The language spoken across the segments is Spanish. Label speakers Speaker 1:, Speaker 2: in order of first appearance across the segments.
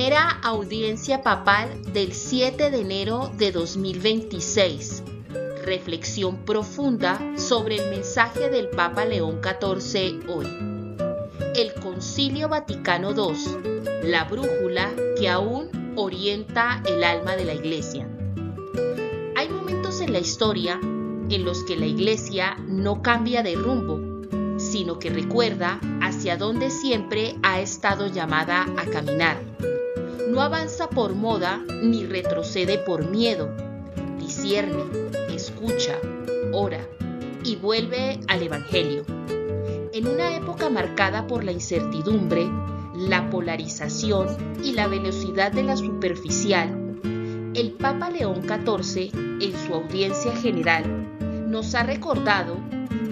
Speaker 1: Primera audiencia papal del 7 de enero de 2026. Reflexión profunda sobre el mensaje del Papa León XIV hoy. El Concilio Vaticano II, la brújula que aún orienta el alma de la Iglesia. Hay momentos en la historia en los que la Iglesia no cambia de rumbo, sino que recuerda hacia dónde siempre ha estado llamada a caminar. No avanza por moda ni retrocede por miedo. Discierne, escucha, ora y vuelve al Evangelio. En una época marcada por la incertidumbre, la polarización y la velocidad de la superficial, el Papa León XIV, en su audiencia general, nos ha recordado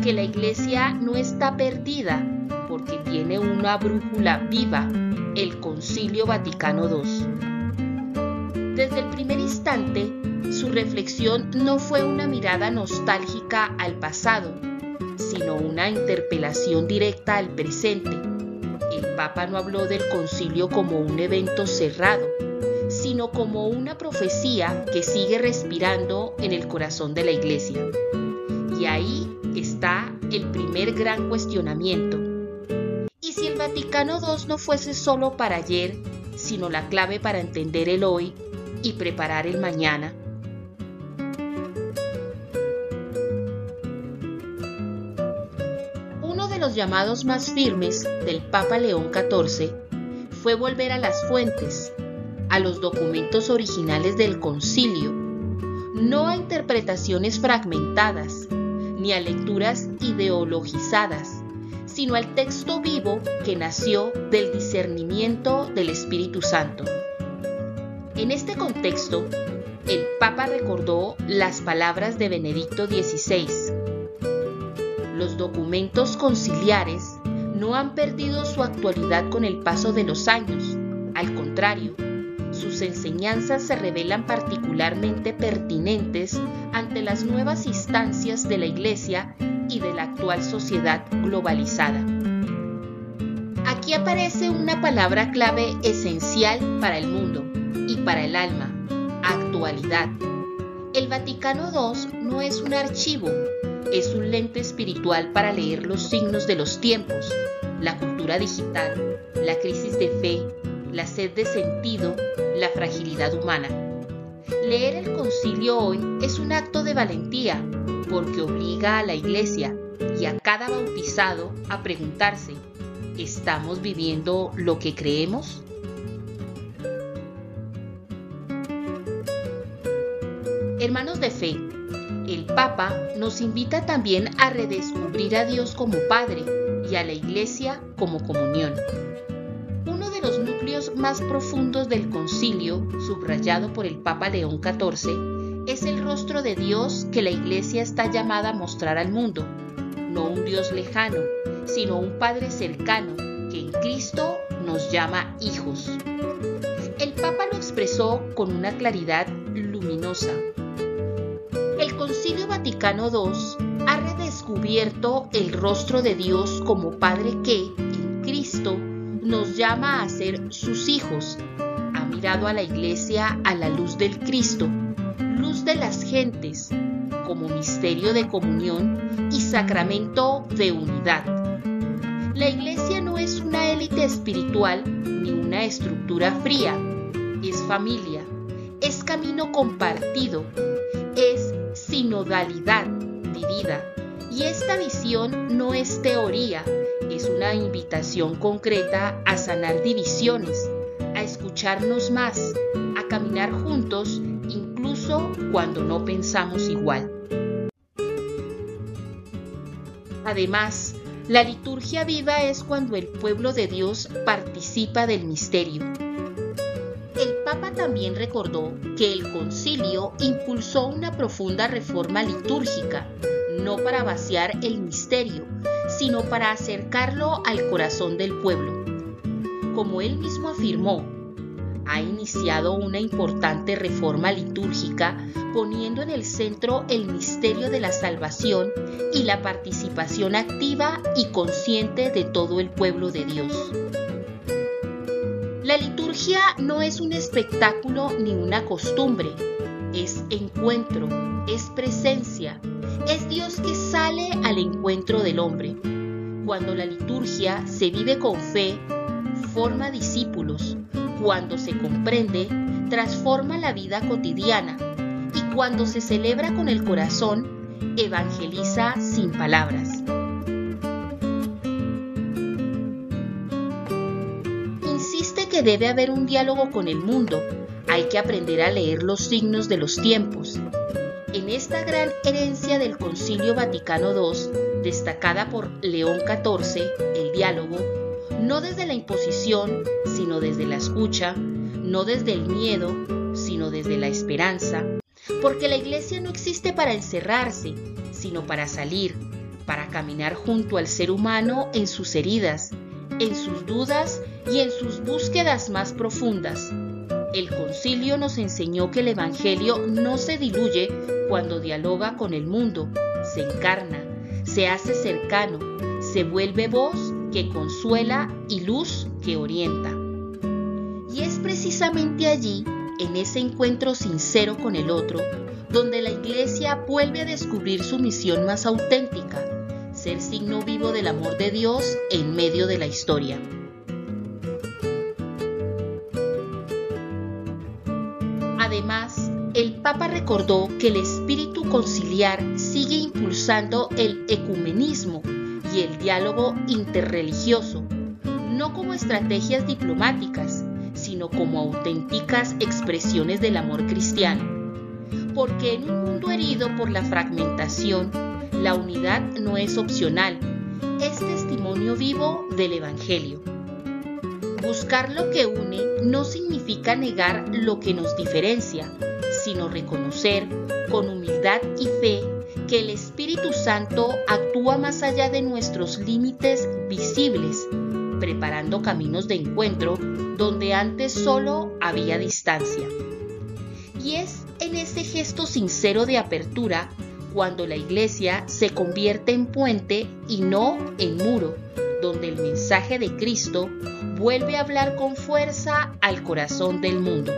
Speaker 1: que la Iglesia no está perdida porque tiene una brújula viva, el Concilio Vaticano II. Desde el primer instante, su reflexión no fue una mirada nostálgica al pasado, sino una interpelación directa al presente. El Papa no habló del concilio como un evento cerrado, sino como una profecía que sigue respirando en el corazón de la Iglesia. Y ahí está el primer gran cuestionamiento. ¿Y si el Vaticano II no fuese solo para ayer, sino la clave para entender el hoy y preparar el mañana? Uno de los llamados más firmes del Papa León XIV fue volver a las fuentes, a los documentos originales del concilio, no a interpretaciones fragmentadas, ni a lecturas ideologizadas, sino al texto vivo que nació del discernimiento del Espíritu Santo. En este contexto, el Papa recordó las palabras de Benedicto XVI. Los documentos conciliares no han perdido su actualidad con el paso de los años. Al contrario, sus enseñanzas se revelan particularmente pertinentes ante las nuevas instancias de la Iglesia y de la actual sociedad globalizada. Aquí aparece una palabra clave esencial para el mundo y para el alma: actualidad. El Vaticano II no es un archivo, es un lente espiritual para leer los signos de los tiempos, la cultura digital, la crisis de fe, la sed de sentido, la fragilidad humana. Leer el concilio hoy es un acto de valentía, porque obliga a la Iglesia y a cada bautizado a preguntarse: ¿estamos viviendo lo que creemos? Hermanos de fe, el Papa nos invita también a redescubrir a Dios como Padre y a la Iglesia como comunión. Uno de los núcleos más profundos del concilio, subrayado por el Papa León XIV, es el rostro de Dios que la Iglesia está llamada a mostrar al mundo. No un Dios lejano, sino un Padre cercano que en Cristo nos llama hijos. El Papa lo expresó con una claridad luminosa. El Concilio Vaticano II ha redescubierto el rostro de Dios como Padre que, en Cristo, nos llama a ser sus hijos. Ha mirado a la Iglesia a la luz del Cristo, luz de las gentes, como misterio de comunión y sacramento de unidad. La Iglesia no es una élite espiritual ni una estructura fría, es familia, es camino compartido, es sinodalidad vivida. Y esta visión no es teoría, es una invitación concreta a sanar divisiones, a escucharnos más, a caminar juntos, incluso cuando no pensamos igual. Además, la liturgia viva es cuando el pueblo de Dios participa del misterio. El Papa también recordó que el concilio impulsó una profunda reforma litúrgica, no para vaciar el misterio, sino para acercarlo al corazón del pueblo. Como él mismo afirmó, ha iniciado una importante reforma litúrgica poniendo en el centro el misterio de la salvación y la participación activa y consciente de todo el pueblo de Dios. La liturgia no es un espectáculo ni una costumbre, es encuentro, es presencia, es Dios que sale al encuentro del hombre. Cuando la liturgia se vive con fe, forma discípulos. Cuando se comprende, transforma la vida cotidiana. Y cuando se celebra con el corazón, evangeliza sin palabras. Insiste que debe haber un diálogo con el mundo. Hay que aprender a leer los signos de los tiempos. En esta gran herencia del Concilio Vaticano II, destacada por León XIV, el diálogo, no desde la imposición, sino desde la escucha, no desde el miedo, sino desde la esperanza, porque la Iglesia no existe para encerrarse, sino para salir, para caminar junto al ser humano en sus heridas, en sus dudas y en sus búsquedas más profundas. El concilio nos enseñó que el Evangelio no se diluye cuando dialoga con el mundo, se encarna, se hace cercano, se vuelve voz que consuela y luz que orienta. Y es precisamente allí, en ese encuentro sincero con el otro, donde la Iglesia vuelve a descubrir su misión más auténtica, ser signo vivo del amor de Dios en medio de la historia. Además, el Papa recordó que el espíritu conciliar sigue impulsando el ecumenismo y el diálogo interreligioso, no como estrategias diplomáticas, sino como auténticas expresiones del amor cristiano. Porque en un mundo herido por la fragmentación, la unidad no es opcional, es testimonio vivo del Evangelio. Buscar lo que une no significa negar lo que nos diferencia, sino reconocer con humildad y fe que el Espíritu Santo actúa más allá de nuestros límites visibles, preparando caminos de encuentro donde antes solo había distancia. Y es en ese gesto sincero de apertura cuando la Iglesia se convierte en puente y no en muro, donde el mensaje de Cristo vuelve a hablar con fuerza al corazón del mundo.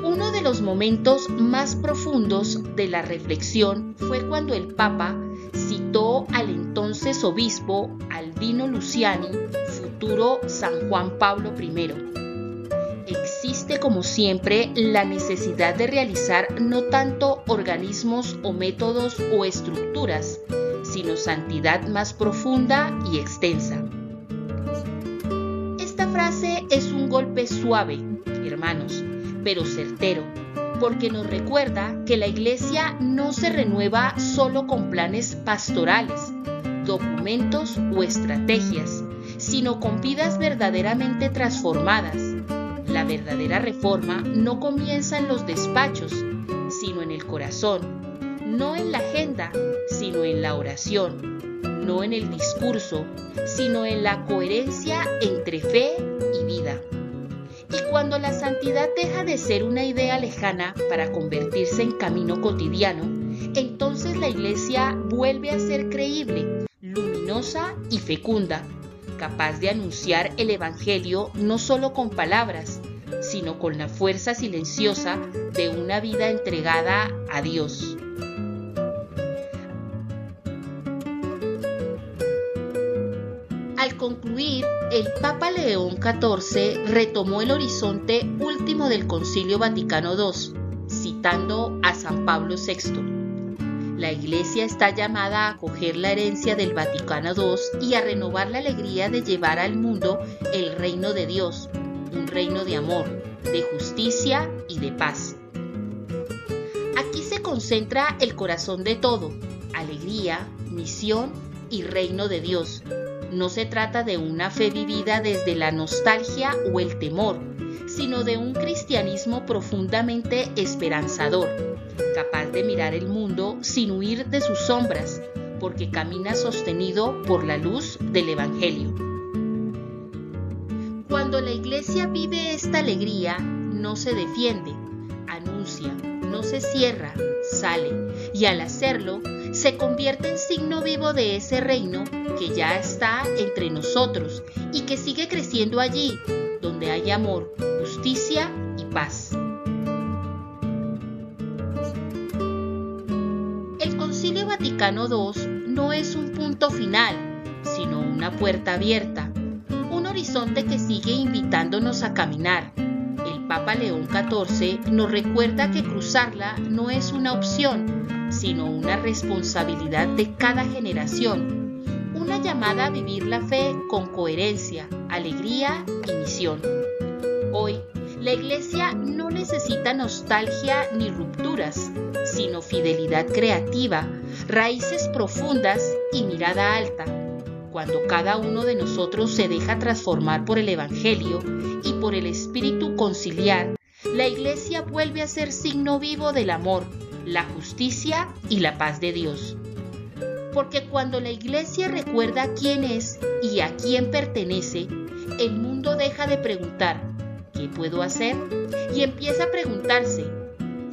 Speaker 1: Uno de los momentos más profundos de la reflexión fue cuando el Papa citó al entonces obispo Albino Luciani, futuro San Juan Pablo I. Existe, como siempre, la necesidad de realizar no tanto organismos o métodos o estructuras, sino santidad más profunda y extensa. Esta frase es un golpe suave, hermanos, pero certero, porque nos recuerda que la Iglesia no se renueva solo con planes pastorales, documentos o estrategias, sino con vidas verdaderamente transformadas. La verdadera reforma no comienza en los despachos, sino en el corazón, no en la agenda, sino en la oración, no en el discurso, sino en la coherencia entre fe y vida. Y cuando la santidad deja de ser una idea lejana para convertirse en camino cotidiano, entonces la Iglesia vuelve a ser creíble, luminosa y fecunda, capaz de anunciar el Evangelio no solo con palabras, sino con la fuerza silenciosa de una vida entregada a Dios. Al concluir, el Papa León XIV retomó el horizonte último del Concilio Vaticano II, citando a San Pablo VI. La Iglesia está llamada a acoger la herencia del Vaticano II y a renovar la alegría de llevar al mundo el reino de Dios, un reino de amor, de justicia y de paz. Aquí se concentra el corazón de todo, alegría, misión y reino de Dios. No se trata de una fe vivida desde la nostalgia o el temor, sino de un cristianismo profundamente esperanzador, capaz de mirar el mundo sin huir de sus sombras, porque camina sostenido por la luz del Evangelio. Cuando la Iglesia vive esta alegría, no se defiende, anuncia, no se cierra, sale, y al hacerlo, se se convierte en signo vivo de ese reino que ya está entre nosotros y que sigue creciendo allí, donde hay amor, justicia y paz. El Concilio Vaticano II no es un punto final, sino una puerta abierta, un horizonte que sigue invitándonos a caminar. El Papa León XIV nos recuerda que cruzarla no es una opción, sino una responsabilidad de cada generación, una llamada a vivir la fe con coherencia, alegría y misión. Hoy, la Iglesia no necesita nostalgia ni rupturas, sino fidelidad creativa, raíces profundas y mirada alta. Cuando cada uno de nosotros se deja transformar por el Evangelio y por el Espíritu conciliar, la Iglesia vuelve a ser signo vivo del amor, la justicia y la paz de Dios. Porque cuando la Iglesia recuerda quién es y a quién pertenece, el mundo deja de preguntar ¿qué puedo hacer? Y empieza a preguntarse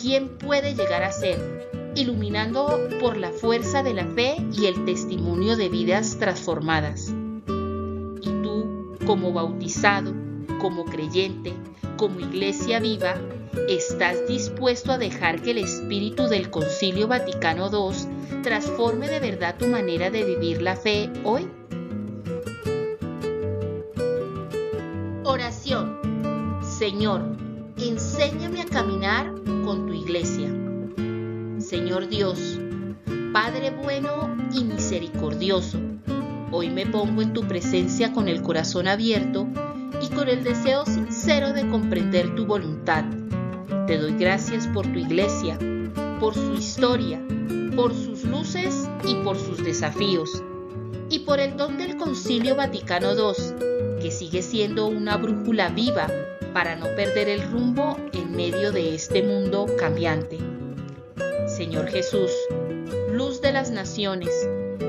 Speaker 1: ¿quién puede llegar a ser? Iluminando por la fuerza de la fe y el testimonio de vidas transformadas. Y tú, como bautizado, como creyente, como iglesia viva, ¿estás dispuesto a dejar que el espíritu del Concilio Vaticano II transforme de verdad tu manera de vivir la fe hoy? Oración. Señor, enséñame a caminar con tu iglesia. Señor Dios, Padre bueno y misericordioso, hoy me pongo en tu presencia con el corazón abierto y con el deseo sincero de comprender tu voluntad. Te doy gracias por tu iglesia, por su historia, por sus luces y por sus desafíos, y por el don del Concilio Vaticano II, que sigue siendo una brújula viva para no perder el rumbo en medio de este mundo cambiante. Señor Jesús, luz de las naciones,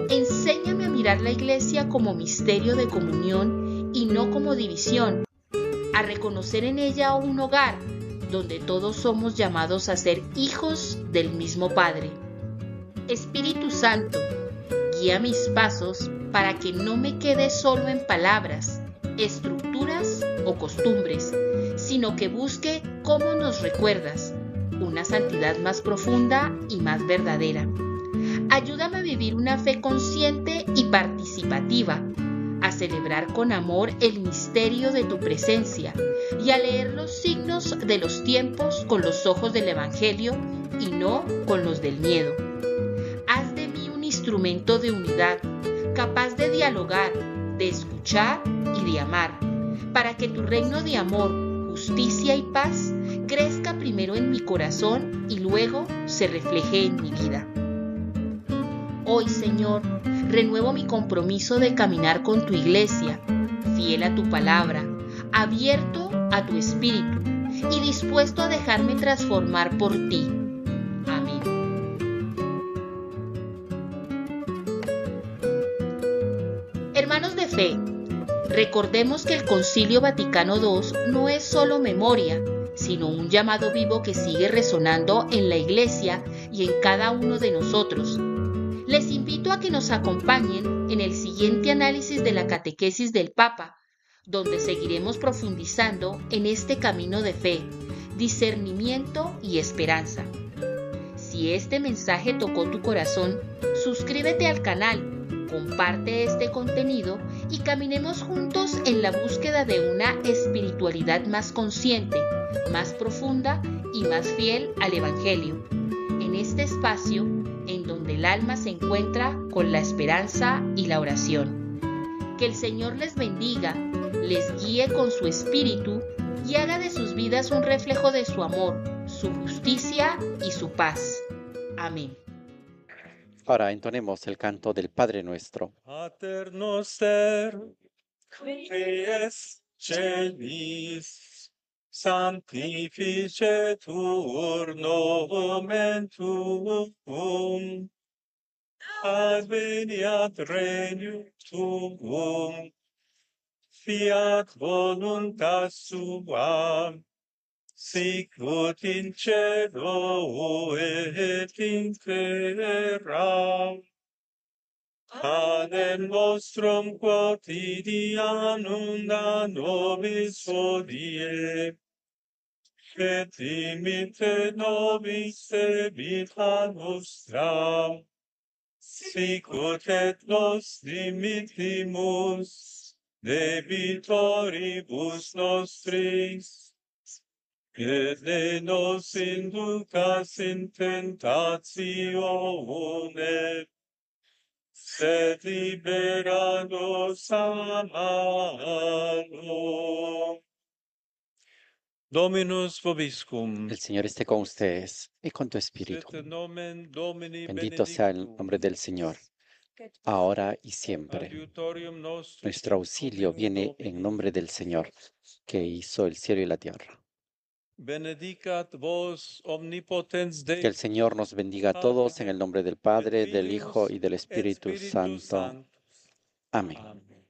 Speaker 1: enséñame a mirar la iglesia como misterio de comunión y no como división, a reconocer en ella un hogar donde todos somos llamados a ser hijos del mismo Padre. Espíritu Santo, guía mis pasos para que no me quede solo en palabras, estructuras o costumbres, sino que busque cómo nos recuerdas, una santidad más profunda y más verdadera. Ayúdame a vivir una fe consciente y participativa, a celebrar con amor el misterio de tu presencia y a leer los signos de los tiempos con los ojos del Evangelio y no con los del miedo. Haz de mí un instrumento de unidad, capaz de dialogar, de escuchar y de amar, para que tu reino de amor, justicia y paz crezca primero en mi corazón y luego se refleje en mi vida. Hoy, Señor, renuevo mi compromiso de caminar con tu iglesia, fiel a tu palabra, abierto a tu espíritu y dispuesto a dejarme transformar por ti. Amén. Hermanos de fe, recordemos que el Concilio Vaticano II no es solo memoria, sino un llamado vivo que sigue resonando en la Iglesia y en cada uno de nosotros. Les invito a que nos acompañen en el siguiente análisis de la catequesis del Papa, donde seguiremos profundizando en este camino de fe, discernimiento y esperanza. Si este mensaje tocó tu corazón, suscríbete al canal, comparte este contenido y caminemos juntos en la búsqueda de una espiritualidad más consciente, más profunda y más fiel al Evangelio. En este espacio, en donde el alma se encuentra con la esperanza y la oración. Que el Señor les bendiga, les guíe con su espíritu y haga de sus vidas un reflejo de su amor, su justicia y su paz. Amén.
Speaker 2: Ahora entonemos el canto del Padre Nuestro.
Speaker 3: Pater noster, qui es celis, sanctificetur nomen tuum, adveniat regnum tuum, fiat voluntas sua, sic ut in cielo et in terra. Panem nostrum quotidianum da nobis hodie, et dimitte nobis debita nostra, sic ut et nos dimittimus debitoribus nostris. Et ne nos inducas in tentatione, sed libera nos a malo. Dominus vobiscum.
Speaker 2: El Señor esté con ustedes y con tu espíritu.
Speaker 3: Sit nomen Domini
Speaker 2: Bendito sea el
Speaker 3: benedictum.
Speaker 2: nombre del Señor, ahora y siempre.
Speaker 3: Adiutorium nostrum.
Speaker 2: Nuestro auxilio viene en nombre del Señor, que hizo el cielo y la tierra.
Speaker 3: Benedicat vos omnipotens
Speaker 2: Que el
Speaker 3: Deus,
Speaker 2: Señor nos bendiga a todos en el nombre del Padre, del Hijo y del Espíritu Santo. Amén.
Speaker 3: Amén.